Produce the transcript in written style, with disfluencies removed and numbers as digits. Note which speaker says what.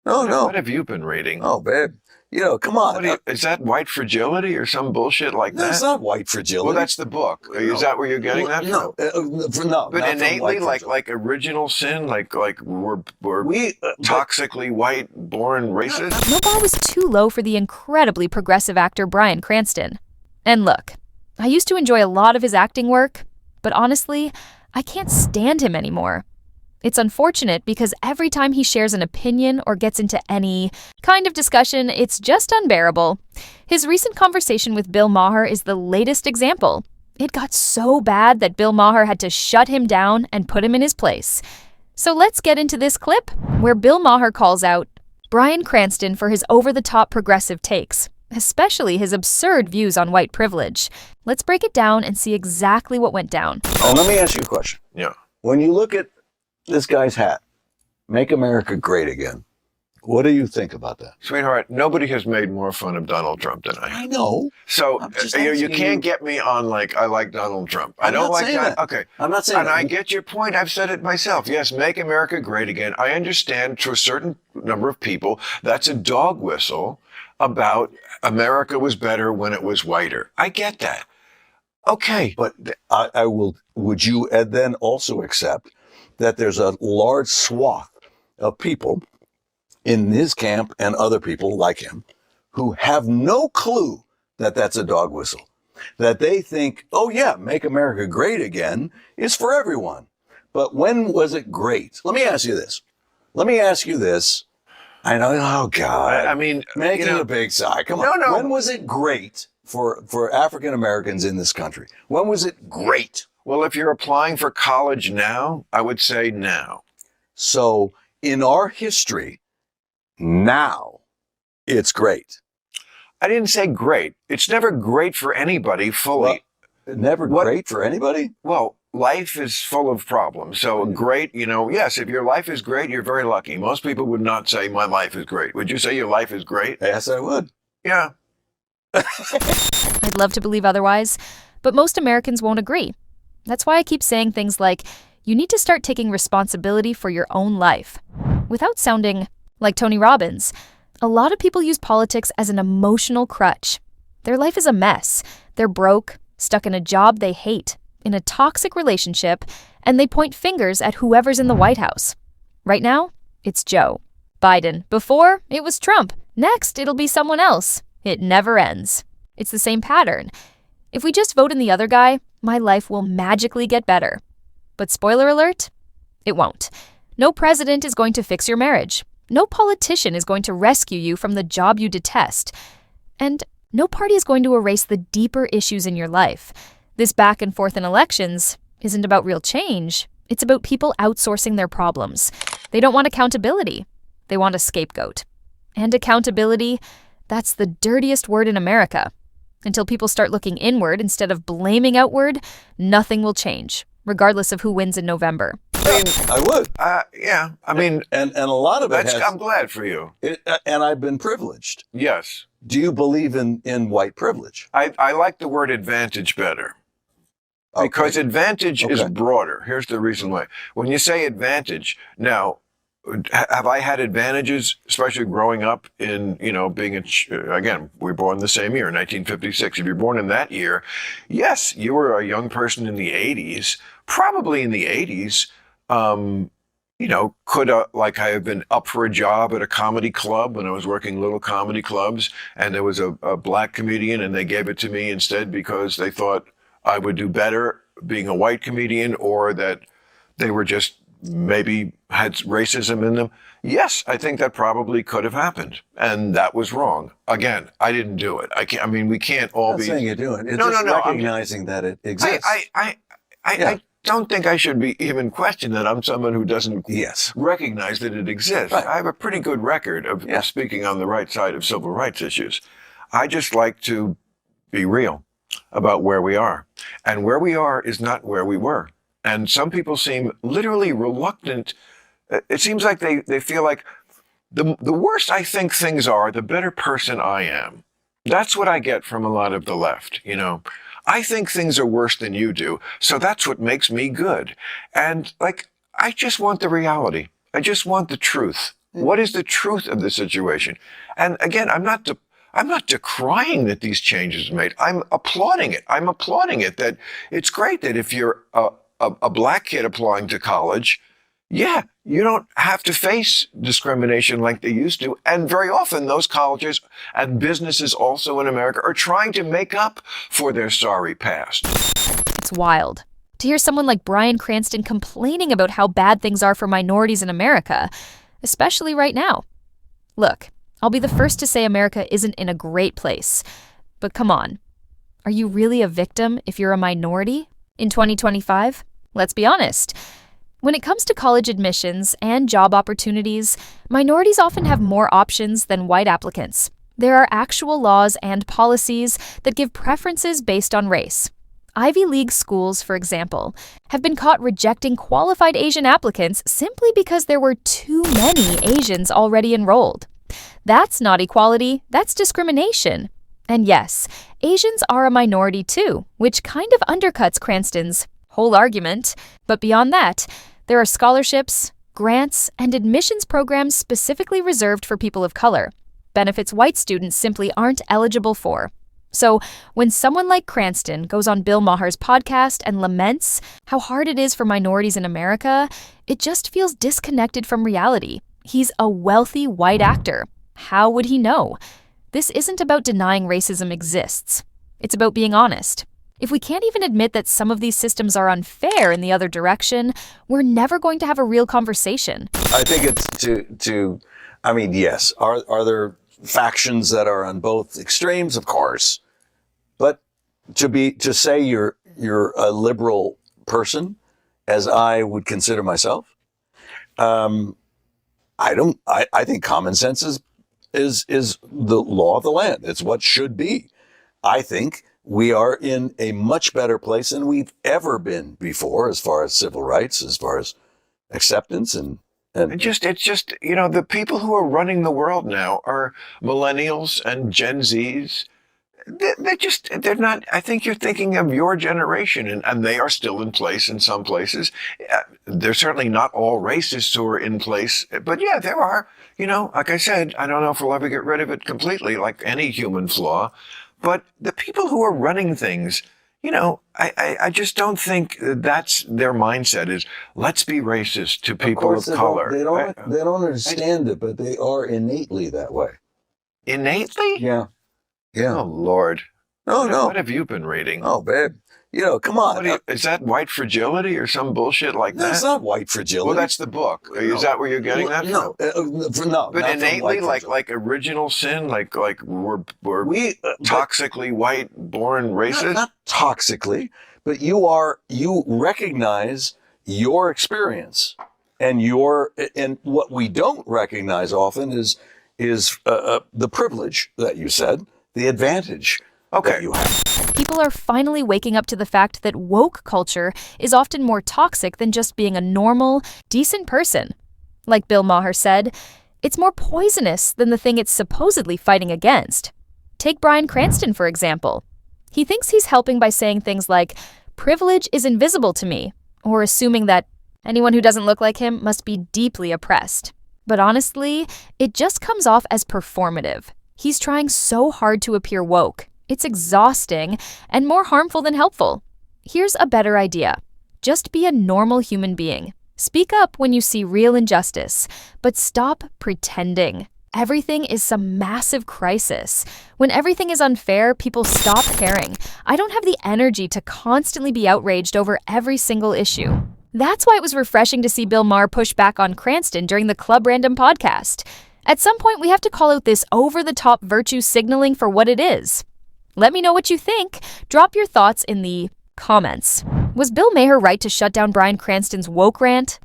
Speaker 1: No, no.
Speaker 2: What have you been reading?
Speaker 1: Oh, babe. Come on.
Speaker 2: Is that white fragility or some bullshit like that?
Speaker 1: That's not white fragility.
Speaker 2: Well, that's the book. Is that where you're getting that
Speaker 1: from? No.
Speaker 2: But innately, like original sin, like we're toxically white, born racist.
Speaker 3: No bar was too low for the incredibly progressive actor Bryan Cranston. And look, I used to enjoy a lot of his acting work, but honestly, I can't stand him anymore. It's unfortunate because every time he shares an opinion or gets into any kind of discussion, it's just unbearable. His recent conversation with Bill Maher is the latest example. It got so bad that Bill Maher had to shut him down and put him in his place. So let's get into this clip where Bill Maher calls out Bryan Cranston for his over-the-top progressive takes, especially his absurd views on white privilege. Let's break it down and see exactly what went down.
Speaker 1: Oh, let me ask you a question.
Speaker 2: Yeah.
Speaker 1: When you look at this guy's hat, "Make America Great Again," what do you think about that?
Speaker 2: Sweetheart, nobody has made more fun of Donald Trump than I have.
Speaker 1: I know.
Speaker 2: So you can't get me on I like Donald Trump. I don't like that. Okay.
Speaker 1: I'm not saying
Speaker 2: and
Speaker 1: that.
Speaker 2: I get your point. I've said it myself. Yes, make America great again. I understand to a certain number of people that's a dog whistle about America was better when it was whiter. I get that. Okay.
Speaker 1: But I will. Would you then also accept that there's a large swath of people in his camp and other people like him who have no clue that that's a dog whistle, that they think, oh yeah, make America great again is for everyone. But when was it great? Let me ask you this. I know, oh God.
Speaker 2: I mean,
Speaker 1: making a big sigh. Come on.
Speaker 2: No.
Speaker 1: When was it great for African Americans in this country? When was it great?
Speaker 2: Well, if you're applying for college now, I would say now.
Speaker 1: So in our history, now it's great.
Speaker 2: I didn't say great. It's never great for anybody fully.
Speaker 1: Great for anybody?
Speaker 2: Well, life is full of problems. So great, yes, if your life is great, you're very lucky. Most people would not say my life is great. Would you say your life is great?
Speaker 1: Yes, I would.
Speaker 2: Yeah.
Speaker 3: I'd love to believe otherwise, but most Americans won't agree. That's why I keep saying things like, you need to start taking responsibility for your own life. Without sounding like Tony Robbins, a lot of people use politics as an emotional crutch. Their life is a mess. They're broke, stuck in a job they hate, in a toxic relationship, and they point fingers at whoever's in the White House. Right now, it's Joe Biden. Before, it was Trump. Next, it'll be someone else. It never ends. It's the same pattern. If we just vote in the other guy, my life will magically get better. But spoiler alert, it won't. No president is going to fix your marriage. No politician is going to rescue you from the job you detest. And no party is going to erase the deeper issues in your life. This back and forth in elections isn't about real change. It's about people outsourcing their problems. They don't want accountability. They want a scapegoat. And accountability, that's the dirtiest word in America. Until people start looking inward instead of blaming outward, nothing will change, regardless of who wins in November.
Speaker 1: I would.
Speaker 2: Yeah. I mean,
Speaker 1: and a lot of it
Speaker 2: I'm glad for you.
Speaker 1: And I've been privileged.
Speaker 2: Yes.
Speaker 1: Do you believe in white privilege?
Speaker 2: I like the word advantage better.
Speaker 1: Okay.
Speaker 2: Because advantage is broader. Here's the reason why. When you say advantage, now, have I had advantages, especially growing up in, being again, we were born the same year, 1956. If you're born in that year, yes, you were a young person in the 80s, probably in the 80s, could I have been up for a job at a comedy club when I was working little comedy clubs, and there was a black comedian and they gave it to me instead because they thought I would do better being a white comedian, or that they were just maybe had racism in them. Yes, I think that probably could have happened, and that was wrong. Again, I didn't do it. We can't all
Speaker 1: I'm not
Speaker 2: be
Speaker 1: saying you're doing it. It's
Speaker 2: No,
Speaker 1: just
Speaker 2: no.
Speaker 1: recognizing that it exists.
Speaker 2: I don't think I should be even questioned that I'm someone who doesn't recognize that it exists.
Speaker 1: Right.
Speaker 2: I have a pretty good record of speaking on the right side of civil rights issues. I just like to be real about where we are. And where we are is not where we were. And some people seem literally reluctant. It seems like they feel like the worse I think things are, the better person I am. That's what I get from a lot of the left, I think things are worse than you do, so that's what makes me good. And I just want the reality. I just want the truth. What is the truth of the situation? And again, I'm not decrying that these changes are made. I'm applauding it. I'm applauding it that it's great that if you're a black kid applying to college, yeah, you don't have to face discrimination like they used to. And very often those colleges and businesses also in America are trying to make up for their sorry past.
Speaker 3: It's wild to hear someone like Bryan Cranston complaining about how bad things are for minorities in America, especially right now. Look, I'll be the first to say America isn't in a great place. But come on, are you really a victim if you're a minority in 2025? Let's be honest. When it comes to college admissions and job opportunities, minorities often have more options than white applicants. There are actual laws and policies that give preferences based on race. Ivy League schools, for example, have been caught rejecting qualified Asian applicants simply because there were too many Asians already enrolled. That's not equality, that's discrimination. And yes, Asians are a minority too, which kind of undercuts Cranston's whole argument. But beyond that, there are scholarships, grants, and admissions programs specifically reserved for people of color, benefits white students simply aren't eligible for. So when someone like Cranston goes on Bill Maher's podcast and laments how hard it is for minorities in America, it just feels disconnected from reality. He's a wealthy white actor. How would he know? This isn't about denying racism exists. It's about being honest. If we can't even admit that some of these systems are unfair in the other direction, we're never going to have a real conversation.
Speaker 1: I think it's yes, are there factions that are on both extremes? Of course. But to say you're a liberal person, as I would consider myself, I think common sense is the law of the land. It's what should be. I think we are in a much better place than we've ever been before, as far as civil rights, as far as acceptance and
Speaker 2: it's just, the people who are running the world now are millennials and Gen Zs. They're not, I think you're thinking of your generation, and they are still in place in some places. They're certainly not all racists who are in place, but yeah, there are, like I said, I don't know if we'll ever get rid of it completely, like any human flaw, but the people who are running things, I just don't think that's their mindset is, let's be racist to people of color.
Speaker 1: They don't understand it, but they are innately that way.
Speaker 2: Innately?
Speaker 1: Yeah. Yeah.
Speaker 2: Oh, Lord.
Speaker 1: No.
Speaker 2: What have you been reading?
Speaker 1: Oh, babe. Come on.
Speaker 2: Is that white fragility or some bullshit like that?
Speaker 1: That's not white fragility.
Speaker 2: Well, that's the book. No. Is that where you're getting that
Speaker 1: from? No.
Speaker 2: But innately, like original sin, like we're toxically white, born racist?
Speaker 1: Not toxically, but you recognize your experience. And what we don't recognize often is the privilege that you said, the advantage that you have.
Speaker 3: People are finally waking up to the fact that woke culture is often more toxic than just being a normal, decent person. Like Bill Maher said, it's more poisonous than the thing it's supposedly fighting against. Take Bryan Cranston, for example. He thinks he's helping by saying things like, privilege is invisible to me, or assuming that anyone who doesn't look like him must be deeply oppressed. But honestly, it just comes off as performative. He's trying so hard to appear woke. It's exhausting and more harmful than helpful. Here's a better idea. Just be a normal human being. Speak up when you see real injustice, but stop pretending. Everything is some massive crisis. When everything is unfair, people stop caring. I don't have the energy to constantly be outraged over every single issue. That's why it was refreshing to see Bill Maher push back on Cranston during the Club Random podcast. At some point, we have to call out this over-the-top virtue signaling for what it is. Let me know what you think. Drop your thoughts in the comments. Was Bill Maher right to shut down Bryan Cranston's woke rant?